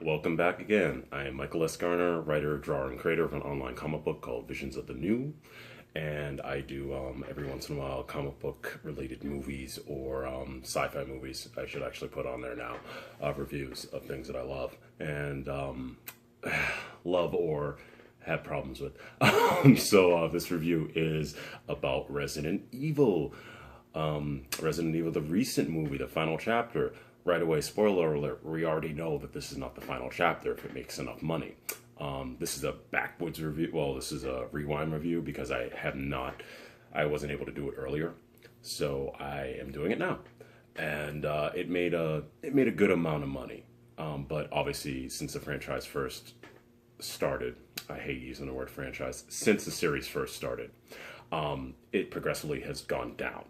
Welcome back again. I am Michael S Garner, writer, drawer, and creator of an online comic book called Visions of the New. And I do, every once in a while, comic book related movies or sci fi movies. I should actually put on there now reviews of things that I love and love or have problems with. So this review is about Resident Evil. Resident Evil, the recent movie, the final chapter. Right away, spoiler alert, we already know that this is not the final chapter if it makes enough money. This is a backwards review. Well, this is a rewind review because I wasn't able to do it earlier. So I am doing it now. And it made a good amount of money. But obviously, since the franchise first started, I hate using the word franchise, since the series first started, it progressively has gone down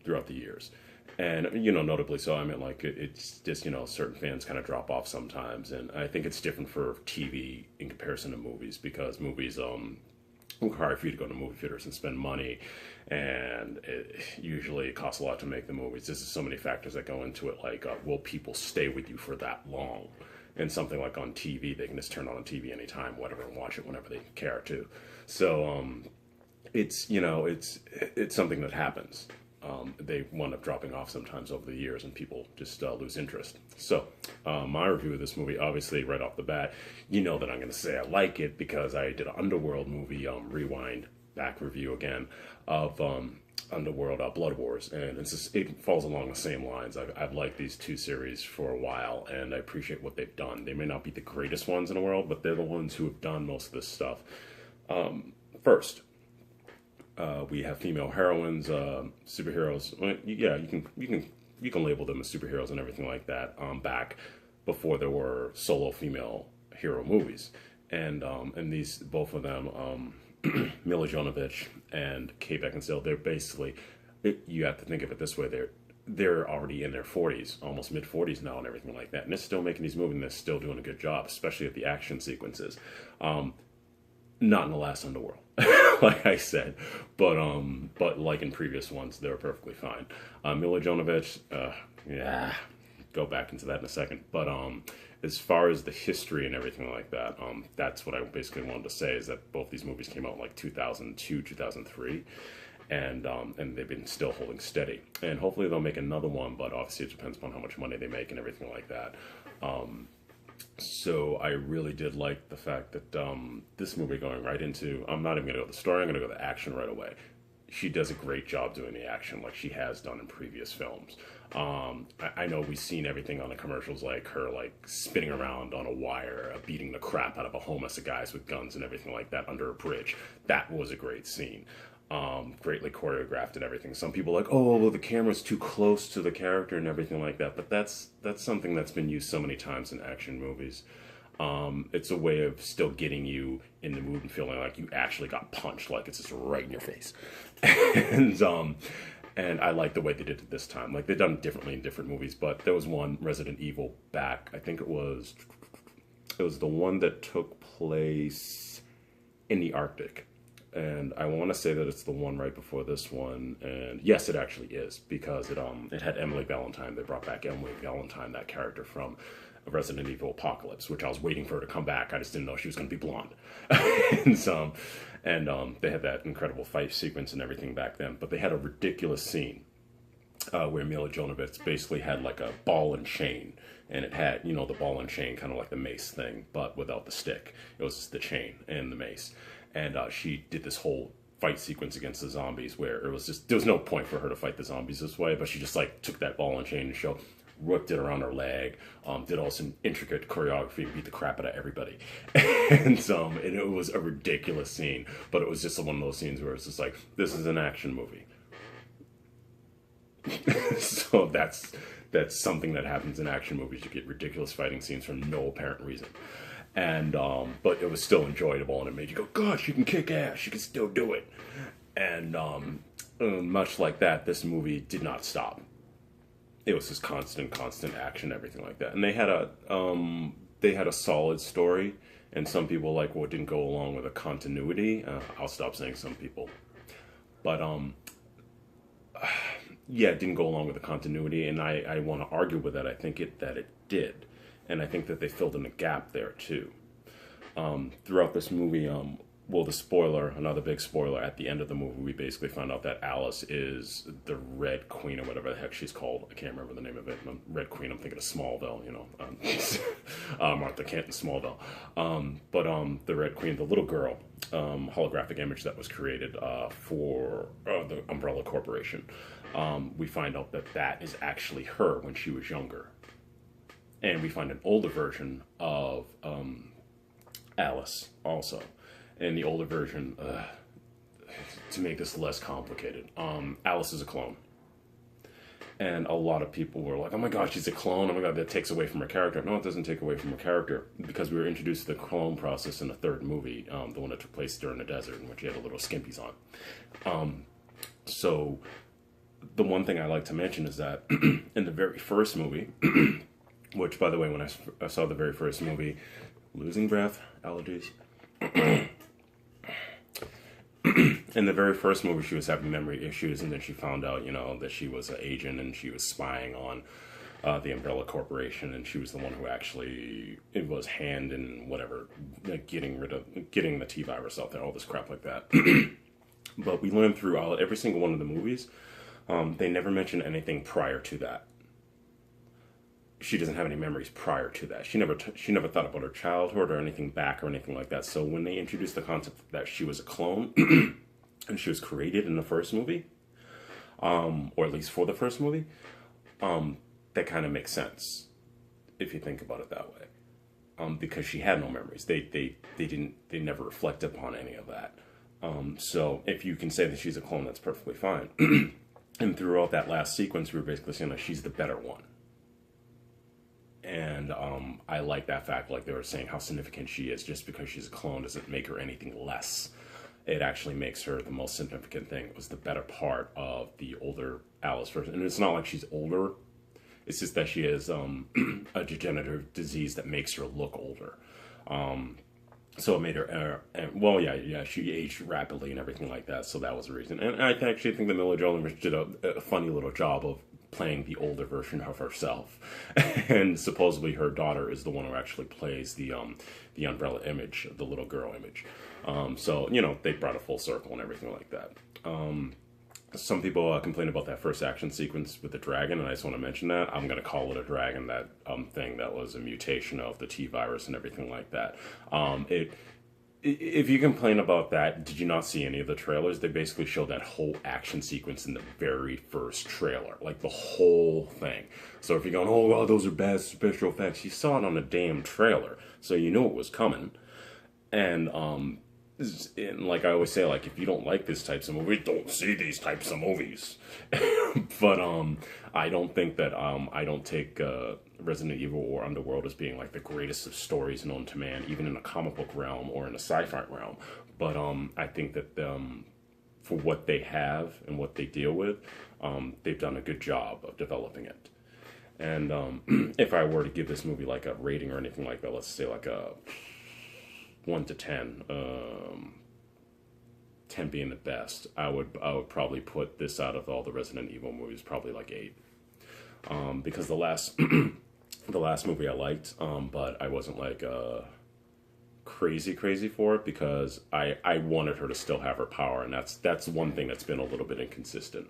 throughout the years. And, notably so, I mean, like, it's just, certain fans kind of drop off sometimes. And I think it's different for TV in comparison to movies because movies require for you to go to movie theaters and spend money. And it usually costs a lot to make the movies. There's so many factors that go into it, like, will people stay with you for that long? And something like on TV, they can just turn on TV anytime, whatever, and watch it whenever they care to. So, it's something that happens. They wind up dropping off sometimes over the years and people just lose interest. So, my review of this movie, obviously, right off the bat, you know that I'm going to say I like it because I did an Underworld movie, rewind, back review again, of Underworld Blood Wars. And it falls along the same lines. I've liked these two series for a while and I appreciate what they've done. They may not be the greatest ones in the world, but they're the ones who have done most of this stuff. First, we have female heroines, superheroes. Well, yeah, you can label them as superheroes and everything like that. Back before there were solo female hero movies, and these both of them, Milla Jovovich and Kate Beckinsale, they're basically, you have to think of it this way, they're already in their 40s, almost mid 40s now, and everything like that, and they're still making these movies, and they're still doing a good job, especially at the action sequences. Not in the last Underworld, like I said, but like in previous ones, they were perfectly fine. Milla Jovovich, yeah, go back into that in a second. But as far as the history and everything like that, that's what I basically wanted to say is that both these movies came out in like 2002, 2003, and they've been still holding steady. And hopefully they'll make another one, but obviously it depends upon how much money they make and everything like that. So I really did like the fact that this movie going right into, I'm not even going to go to the story, I'm going to go to the action right away. She does a great job doing the action like she has done in previous films. I know we've seen everything on the commercials, like her like spinning around on a wire, beating the crap out of a whole mess of guys with guns and everything like that under a bridge. That was a great scene. Greatly choreographed and everything. Some people are like, oh, well, the camera's too close to the character and everything like that. But that's something that's been used so many times in action movies. It's a way of still getting you in the mood and feeling like you actually got punched, like it's just right in your face. And I like the way they did it this time. Like they've done it differently in different movies, but there was one Resident Evil back. I think it was the one that took place in the Arctic. And I want to say that it's the one right before this one, and yes, it actually is because it had Emily Valentine. They brought back Emily Valentine, that character from Resident Evil Apocalypse, which I was waiting for her to come back. I just didn't know she was going to be blonde, and they had that incredible fight sequence and everything back then. But they had a ridiculous scene where Milla Jovovich basically had like a ball and chain, and it had the ball and chain, kind of like the mace thing, but without the stick. It was just the chain and the mace. And she did this whole fight sequence against the zombies where it was just, there was no point for her to fight the zombies this way, but she just like took that ball and chain and show, whipped it around her leg, did all some intricate choreography, beat the crap out of everybody. And it was a ridiculous scene, but it was just one of those scenes where it's just like, this is an action movie. So that's something that happens in action movies. You get ridiculous fighting scenes for no apparent reason. And but it was still enjoyable, and it made you go, "Gosh, you can kick ass! You can still do it!" And much like that, this movie did not stop. It was just constant action, everything like that. And they had a solid story. And some people like what didn't go along with a continuity. I'll stop saying some people, but yeah, it didn't go along with the continuity, and I want to argue with that. I think that it did. And I think that they filled in a gap there too. Throughout this movie, well, the spoiler, another big spoiler, at the end of the movie, we basically find out that Alice is the Red Queen, or whatever the heck she's called. I can't remember the name of it. Red Queen, I'm thinking of Smallville, you know. Martha Kent in Smallville. But the Red Queen, the little girl, holographic image that was created for the Umbrella Corporation, we find out that that is actually her when she was younger. And we find an older version of Alice also. And the older version, to make this less complicated, Alice is a clone. And a lot of people were like, oh my gosh, she's a clone. Oh my god, that takes away from her character. No, it doesn't take away from her character, because we were introduced to the clone process in the third movie, the one that took place during the desert, in which she had a little skimpies on. So the one thing I like to mention is that in the very first movie, which, by the way, when I saw the very first movie, losing breath, allergies. In the very first movie, she was having memory issues, and then she found out, you know, that she was an agent and she was spying on the Umbrella Corporation, and she was the one who actually, it was hand and whatever, like getting the T-virus out there, all this crap like that. But we learned through every single one of the movies, they never mentioned anything prior to that. She doesn't have any memories prior to that. She never thought about her childhood or anything back or anything like that. So when they introduced the concept that she was a clone and she was created in the first movie, or at least for the first movie, that kind of makes sense if you think about it that way, because she had no memories. They never reflected upon any of that. So if you can say that she's a clone, that's perfectly fine. And throughout that last sequence, we were basically saying that she's the better one. And I like that fact, like they were saying, how significant she is. Just because she's a clone doesn't make her anything less. It actually makes her the most significant thing. It was the better part of the older Alice version. And it's not like she's older. It's just that she has a degenerative disease that makes her look older. So it made her, well, yeah, she aged rapidly and everything like that. So that was the reason. And I actually think that Milla Jovovich did a funny little job of playing the older version of herself. And supposedly her daughter is the one who actually plays the Umbrella image, the little girl image. So, you know, they brought it full circle and everything like that. Some people complain about that first action sequence with the dragon, and I just want to mention that. I'm going to call it a dragon, that thing that was a mutation of the T-virus and everything like that. If you complain about that, did you not see any of the trailers? They basically showed that whole action sequence in the very first trailer. Like, the whole thing. So if you're going, oh, wow, those are bad special effects, you saw it on a damn trailer. So you knew it was coming. And like I always say, like, if you don't like these types of movies, don't see these types of movies. But I don't think that I don't take Resident Evil or Underworld as being like the greatest of stories known to man, even in a comic book realm or in a sci-fi realm. But I think that for what they have and what they deal with, they've done a good job of developing it. And if I were to give this movie like a rating or anything like that, let's say like a 1 to 10, 10 being the best, I would probably put this out of all the Resident Evil movies probably like 8, because the last movie I liked, but I wasn't like crazy for it, because I wanted her to still have her power, and that's one thing that's been a little bit inconsistent.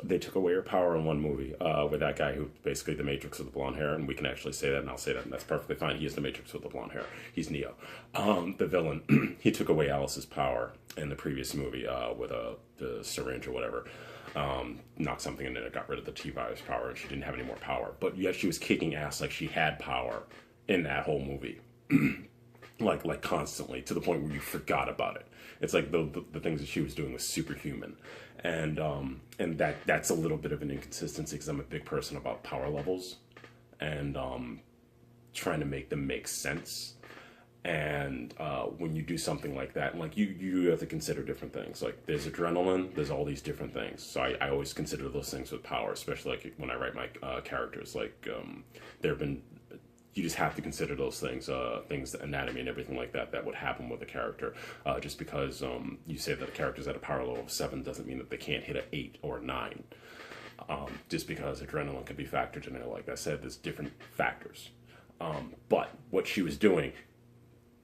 They took away her power in one movie with that guy who basically the Matrix with the blonde hair, and we can actually say that, and I'll say that, and that's perfectly fine. He is the Matrix with the blonde hair. He's Neo. The villain, he took away Alice's power in the previous movie with the syringe or whatever. Knocked something in and it got rid of the T-virus power, and she didn't have any more power. But yet she was kicking ass like she had power in that whole movie. like constantly, to the point where you forgot about it. It's like the things that she was doing was superhuman. And that's a little bit of an inconsistency, because I'm a big person about power levels and trying to make them make sense. And when you do something like that, like you have to consider different things. Like there's adrenaline, there's all these different things. So I always consider those things with power, especially like when I write my characters. Like you just have to consider those things, things, anatomy and everything like that would happen with a character. Just because you say that a character's at a power level of 7 doesn't mean that they can't hit an 8 or a 9. just because adrenaline could be factored in there. Like I said, there's different factors. But what she was doing,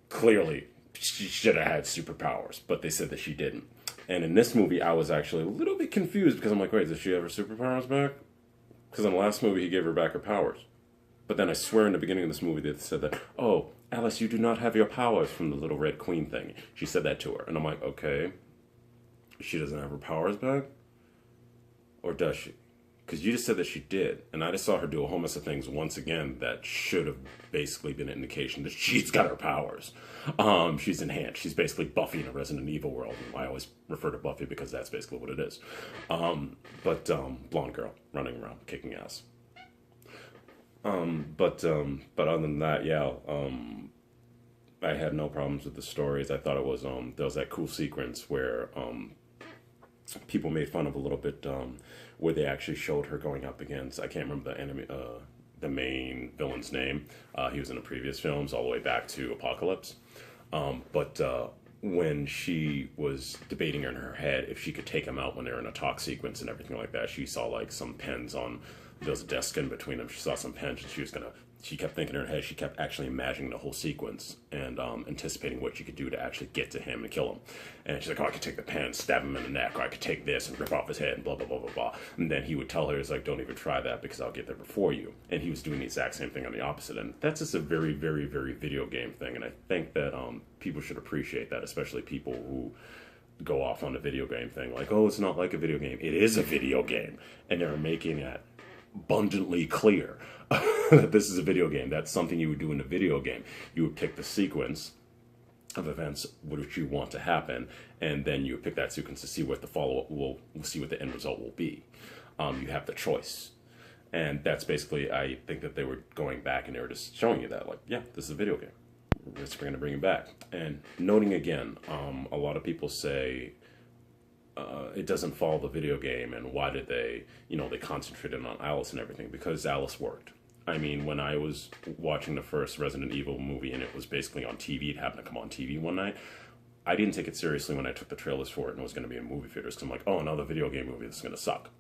clearly, she should have had superpowers, but they said that she didn't. And in this movie, I was actually a little bit confused because I'm like, wait, does she have her superpowers back? Because in the last movie, he gave her back her powers. But then I swear in the beginning of this movie, they said that, oh, Alice, you do not have your powers from the little red queen thing. She said that to her. And I'm like, okay, she doesn't have her powers back? Or does she? Because you just said that she did. And I just saw her do a whole mess of things once again that should have basically been an indication that she's got her powers. She's enhanced. She's basically Buffy in a Resident Evil world. I always refer to Buffy because that's basically what it is. But blonde girl running around kicking ass. But other than that, yeah, I had no problems with the stories. I thought it was, there was that cool sequence where, people made fun of a little bit, where they actually showed her going up against, I can't remember the enemy, the main villain's name. He was in the previous films all the way back to Apocalypse. But when she was debating in her head if she could take him out when they're in a talk sequence and everything like that, she saw like some pens on, there was a desk in between them. She saw some pens and she kept thinking in her head, she kept actually imagining the whole sequence and anticipating what she could do to actually get to him and kill him. And she's like, oh, I could take the pen, stab him in the neck, or I could take this and rip off his head and blah, blah, blah, blah, blah. And then he would tell her, he's like, don't even try that because I'll get there before you. And he was doing the exact same thing on the opposite end. That's just a very, very, very video game thing. And I think that people should appreciate that, especially people who go off on the video game thing. Like, oh, it's not like a video game. It is a video game. And they're making that abundantly clear that this is a video game. That's something you would do in a video game. You would pick the sequence of events which you want to happen, and then you would pick that sequence to see what the follow-up will see what the end result will be. You have the choice. And that's basically, I think that they were going back and they were just showing you that, like, yeah, this is a video game. We're just going to bring it back. And noting again, a lot of people say, it doesn't follow the video game, and why did they, they concentrated on Alice and everything, because Alice worked. I mean, when I was watching the first Resident Evil movie and it was basically on TV, it happened to come on TV one night, I didn't take it seriously when I took the trailers for it and it was going to be in movie theaters, because I'm like, oh, another video game movie, this is going to suck.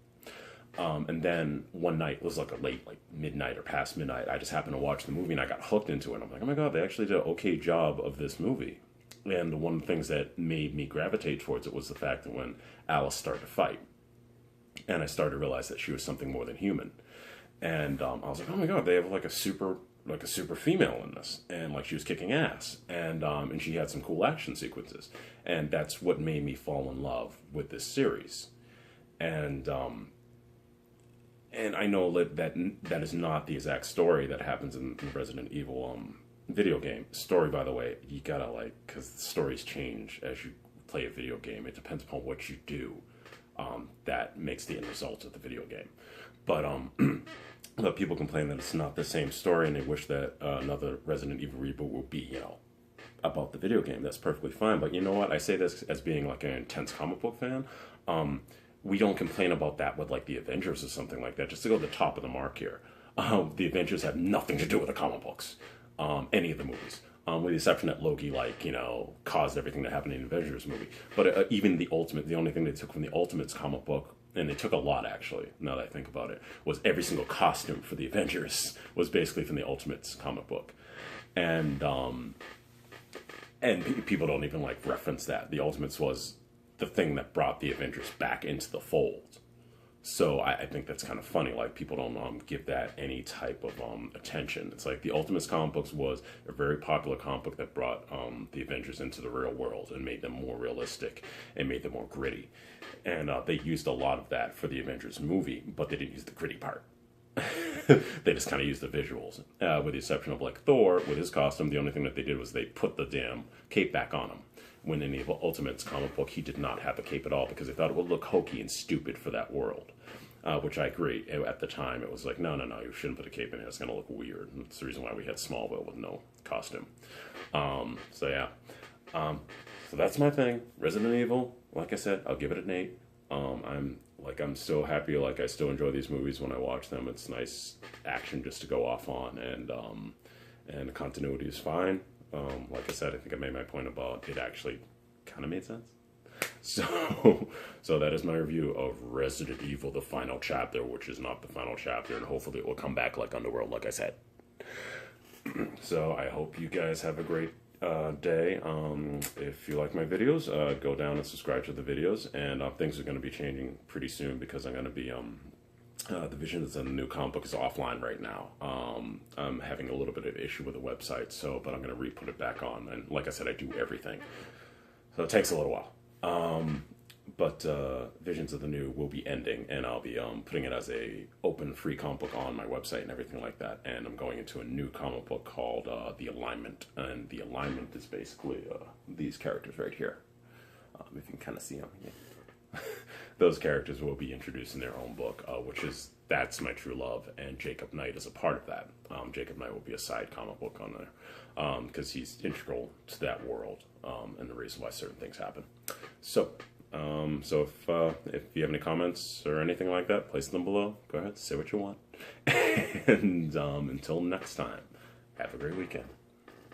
And then one night, it was like a late, like midnight or past midnight, I just happened to watch the movie and I got hooked into it. I'm like, oh my god, they actually did an okay job of this movie. And one of the things that made me gravitate towards it was the fact that when Alice started to fight, and I started to realize that she was something more than human. And I was like, oh my god, they have like a super female in this, and like she was kicking ass, and she had some cool action sequences, and that's what made me fall in love with this series. And I know that is not the exact story that happens in the Resident Evil video game. Story, by the way, you gotta because the stories change as you play a video game. It depends upon what you do. That makes the end result of the video game. But but people complain that it's not the same story, and they wish that another Resident Evil reboot would be, about the video game. That's perfectly fine. But you know what? I say this as being like an intense comic book fan. We don't complain about that with like the Avengers or something like that. Just to go to the top of the mark here, the Avengers have nothing to do with the comic books. Any of the movies. With the exception that Loki, caused everything that happened in the Avengers movie. But even the only thing they took from the Ultimates comic book, and they took a lot actually, now that I think about it, was every single costume for the Avengers was basically from the Ultimates comic book. And people don't even reference that. The Ultimates was the thing that brought the Avengers back into the fold. So I think that's kind of funny. People don't give that any type of attention. It's like the Ultimates comic books was a very popular comic book that brought the Avengers into the real world and made them more realistic and made them more gritty. And they used a lot of that for the Avengers movie, but they didn't use the gritty part. They just kind of used the visuals. With the exception of Thor, with his costume, the only thing that they did was they put the damn cape back on him. When in the Ultimates comic book, he did not have a cape at all because they thought it would look hokey and stupid for that world. Which I agree. At the time, it was like, no, you shouldn't put a cape in it. It's going to look weird. And that's the reason why we had Smallville with no costume. So yeah. So that's my thing. Resident Evil, like I said, I'll give it an 8. I'm still happy. I still enjoy these movies when I watch them. It's nice action just to go off on, and the continuity is fine. Like I said, I think I made my point about it actually kind of made sense. So that is my review of Resident Evil, the final chapter, which is not the final chapter, and hopefully it will come back like Underworld, like I said. So I hope you guys have a great day. If you like my videos, go down and subscribe to the videos, and things are going to be changing pretty soon because I'm going to be the Visions of the new comic book is offline right now. I'm having a little bit of issue with the website, but I'm going to re-put it back on, and like I said, I do everything, so it takes a little while. But Visions of the New will be ending, and I'll be putting it as a open free comic book on my website and everything like that. And I'm going into a new comic book called The Alignment, and The Alignment is basically these characters right here. If you can kind of see them, yeah. Those characters will be introduced in their own book, that's my true love, and Jacob Knight is a part of that. Jacob Knight will be a side comic book on there because he's integral to that world and the reason why certain things happen. So if you have any comments or anything like that, place them below. Go ahead, say what you want. And until next time, have a great weekend.